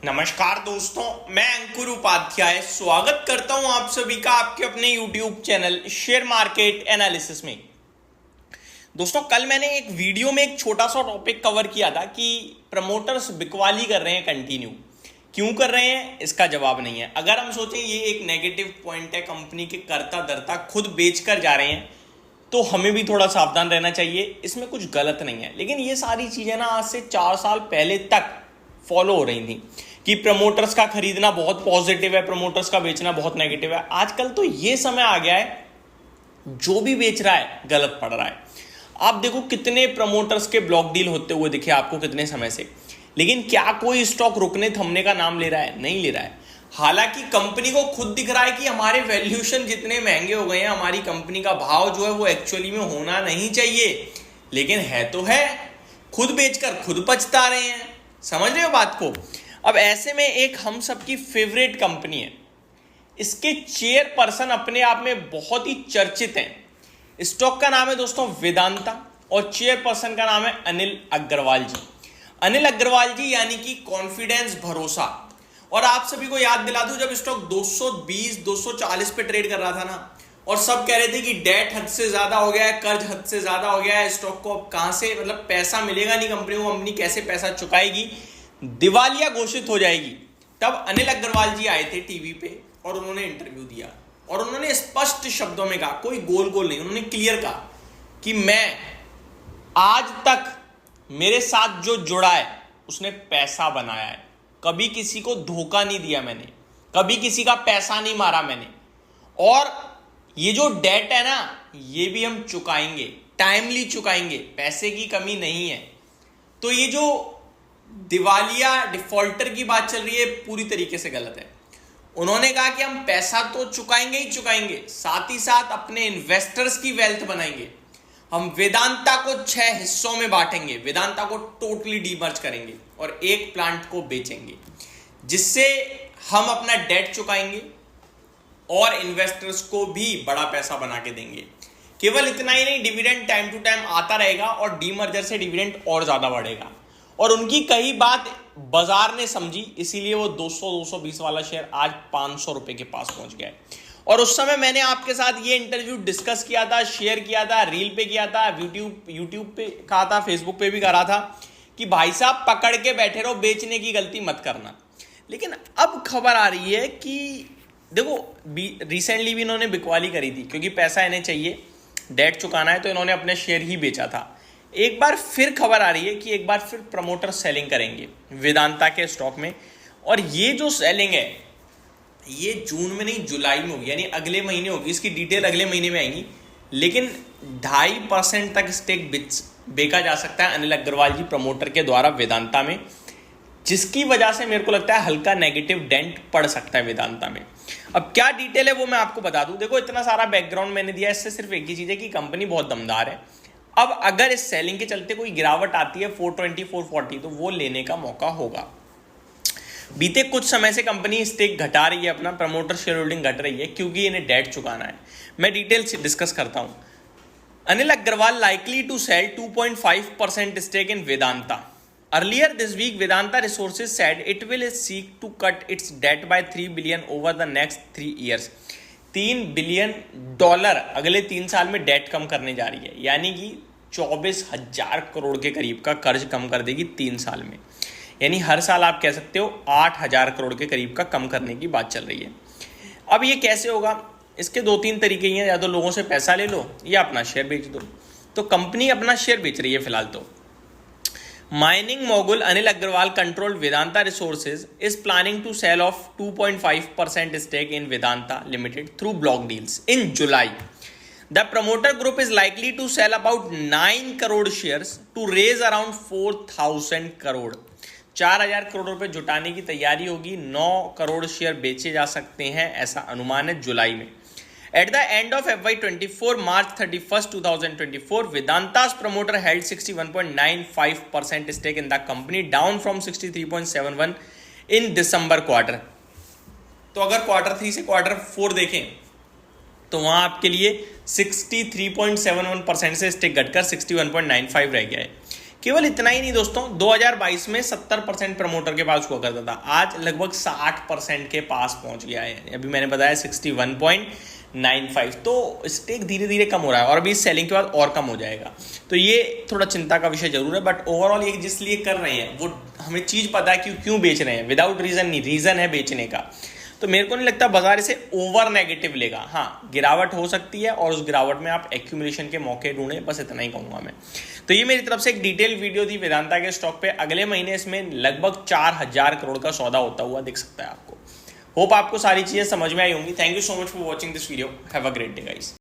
नमस्कार दोस्तों, मैं अंकुर उपाध्याय स्वागत करता हूं आप सभी का आपके अपने YouTube channel share market analysis में। दोस्तों, कल मैंने एक वीडियो में एक छोटा सा टॉपिक कवर किया था कि प्रमोटर्स बिकवाली कर रहे हैं कंटिन्यू। क्यों कर रहे हैं इसका जवाब नहीं है। अगर हम सोचें ये एक नेगेटिव पॉइंट है, कंपनी के करता धरता खुद बेच कर जा रहे हैं, तो हमें भी थोड़ा सावधान रहना चाहिए। इसमें कुछ गलत नहीं है, लेकिन ये सारी चीजें ना आज से 4 साल पहले तक फॉलो हो रही थी कि प्रमोटर्स का खरीदना बहुत पॉजिटिव है, प्रमोटर्स का बेचना बहुत नेगेटिव है। आजकल तो ये समय आ गया है, जो भी बेच रहा है गलत पड़ रहा है। आप देखो कितने प्रमोटर्स के ब्लॉक डील होते हुए दिखे आपको कितने समय से, लेकिन क्या कोई स्टॉक रुकने थमने का नाम ले रहा है? नहीं ले रहा है। हालांकि कंपनी को खुद दिख रहा है कि हमारे वैल्यूएशन जितने महंगे हो गए हैं, हमारी कंपनी का भाव जो है वो एक्चुअली में होना नहीं चाहिए, लेकिन है तो है। खुद बेचकर खुद पछता रहे हैं। समझ रहे हो बात को? अब ऐसे में एक हम सबकी फेवरेट कंपनी है, इसके चेयरपर्सन अपने आप में बहुत ही चर्चित हैं। स्टॉक का नाम है दोस्तों वेदांता और चेयरपर्सन का नाम है अनिल अग्रवाल जी। अनिल अग्रवाल जी यानी कि कॉन्फिडेंस, भरोसा। और आप सभी को याद दिला दूं, जब स्टॉक 220-240 पे ट्रेड कर रहा था ना, और सब कह रहे थे कि डेट हद से ज्यादा हो गया है, कर्ज हद से ज्यादा हो गया है, स्टॉक को अब कहां से मतलब पैसा मिलेगा नहीं कंपनी को, कंपनी कैसे पैसा चुकाएगी, दिवालिया घोषित हो जाएगी। तब अनिल अग्रवाल जी आए थे टीवी पे और उन्होंने इंटरव्यू दिया और उन्होंने स्पष्ट शब्दों में कहा, कोई गोल गोल नहीं, उन्होंने क्लियर कहा कि मैं आज तक मेरे साथ जो जुड़ा है उसने पैसा बनाया है, कभी किसी को धोखा नहीं दिया मैंने, कभी किसी का पैसा नहीं मारा मैंने, और ये जो डेट है ना ये भी हम चुकाएंगे, टाइमली चुकाएंगे, पैसे की कमी नहीं है। तो ये जो दिवालिया डिफॉल्टर की बात चल रही है पूरी तरीके से गलत है। उन्होंने कहा कि हम पैसा तो चुकाएंगे ही चुकाएंगे, साथ ही साथ अपने इन्वेस्टर्स की वेल्थ बनाएंगे। हम वेदांता को 6 हिस्सों में बांटेंगे, वेदांता को टोटली डीमर्ज करेंगे और एक प्लांट को बेचेंगे, जिससे हम अपना डेट चुकाएंगे और इन्वेस्टर्स को भी बड़ा पैसा बना के देंगे। केवल इतना ही नहीं, डिविडेंड टाइम टू टाइम आता रहेगा और डीमर्जर से डिविडेंड और ज्यादा बढ़ेगा। और उनकी कई बात बाजार ने समझी, इसीलिए वो 200-220 वाला शेयर आज 500 रुपए के पास पहुंच गया है। और उस समय मैंने आपके साथ ये इंटरव्यू डिस्कस किया था, शेयर किया था, रील पे किया था, यूट्यूब पे कहा था, फेसबुक पे भी करा था कि भाई साहब पकड़ के बैठे रहो, बेचने की गलती मत करना। लेकिन अब खबर आ रही है कि देखो रिसेंटली भी इन्होंने बिकवाली करी थी, क्योंकि पैसा इन्हें चाहिए, डेट चुकाना है, तो इन्होंने अपने शेयर ही बेचा था। एक बार फिर खबर आ रही है कि एक बार फिर प्रमोटर सेलिंग करेंगे वेदांता के स्टॉक में, और ये जो सेलिंग है ये जून में नहीं जुलाई में होगी, यानी अगले महीने होगी। इसकी डिटेल अगले महीने में आएंगी, लेकिन 2.5% तक स्टेक बेचा जा सकता है अनिल अग्रवाल जी प्रमोटर के द्वारा वेदांता में, जिसकी वजह से मेरे को लगता है हल्का नेगेटिव डेंट पड़ सकता है वेदांता में। अब क्या डिटेल है वो मैं आपको बता दूं। देखो इतना सारा बैकग्राउंड मैंने दिया, इससे सिर्फ एक ही चीज है कि कंपनी बहुत दमदार है। अब अगर इस सेलिंग के चलते कोई गिरावट आती है 420-440, तो वो लेने का मौका होगा। बीते कुछ समय से कंपनी स्टेक घटा रही है, अपना प्रमोटर शेयर होल्डिंग घट रही है, क्योंकि इन्हें डेट चुकाना है। मैं डिटेल से डिस्कस करता हूं। Anil Agarwal likely to sell 2.5% stake in Vedanta. Earlier this week, Vedanta Resources said it will seek to cut its debt by $3 billion over the next 3 years. $3 billion अगले 3 साल में डेट कम करने जा रही है, यानी कि 24,000 करोड़ के करीब का कर्ज कम कर देगी 3 साल में। यानी हर साल आप कह सकते हो 8,000 करोड़ के करीब का कम करने की बात चल रही है। अब ये कैसे होगा? इसके 2-3 तरीके ही हैं, या तो लोगों से पैसा ले लो या अपना शेयर बेच दो। तो कंपनी अपना शेयर बेच रही है फिलहाल। तो mining mogul Anil Agarwal controlled Vedanta Resources is planning to sell off 2.5% stake in Vedanta Limited through block deals in July. The promoter group is likely to sell about 9 crore shares to raise around 4,000 crore. 4,000 crore रुपए जुटाने की तैयारी होगी। 9 करोड़ शेयर बेचे जा सकते हैं, ऐसा अनुमान है जुलाई में। At the end of FY24, March 31st, 2024, Vedanta's promoter held 61.95% stake in the company, down from 63.71 in December quarter. तो अगर Q3 से Q4 देखें तो वहां आपके लिए 63.71% से स्टेक घटकर 61.95 रह गया है। केवल इतना ही नहीं दोस्तों, 2022 में 70% प्रमोटर के पास हुआ करता था, आज लगभग 60% के पास पहुंच गया है। अभी मैंने बताया 61.95, तो स्टेक धीरे धीरे कम हो रहा है और अभी सेलिंग के बाद और कम हो जाएगा। तो ये थोड़ा चिंता का विषय जरूर है, बट ओवरऑल ये जिस लिए कर रहे हैं वो हमें चीज पता है कि क्यों बेच रहे हैं, विदाउट रीजन नहीं, रीजन है बेचने का। तो मेरे को नहीं लगता बाजार इसे ओवर नेगेटिव लेगा। हाँ, गिरावट हो सकती है और उस गिरावट में आप एक्यूमुलेशन के मौके ढूंढें, बस इतना ही कहूंगा मैं। तो ये मेरी तरफ से एक डिटेल वीडियो थी वेदांता के स्टॉक पे। अगले महीने इसमें लगभग 4000 करोड़ का सौदा होता हुआ दिख सकता है आपको। होप आपको सारी चीजें समझ में आई होंगी। Thank you so much for watching this video. Have a great day guys.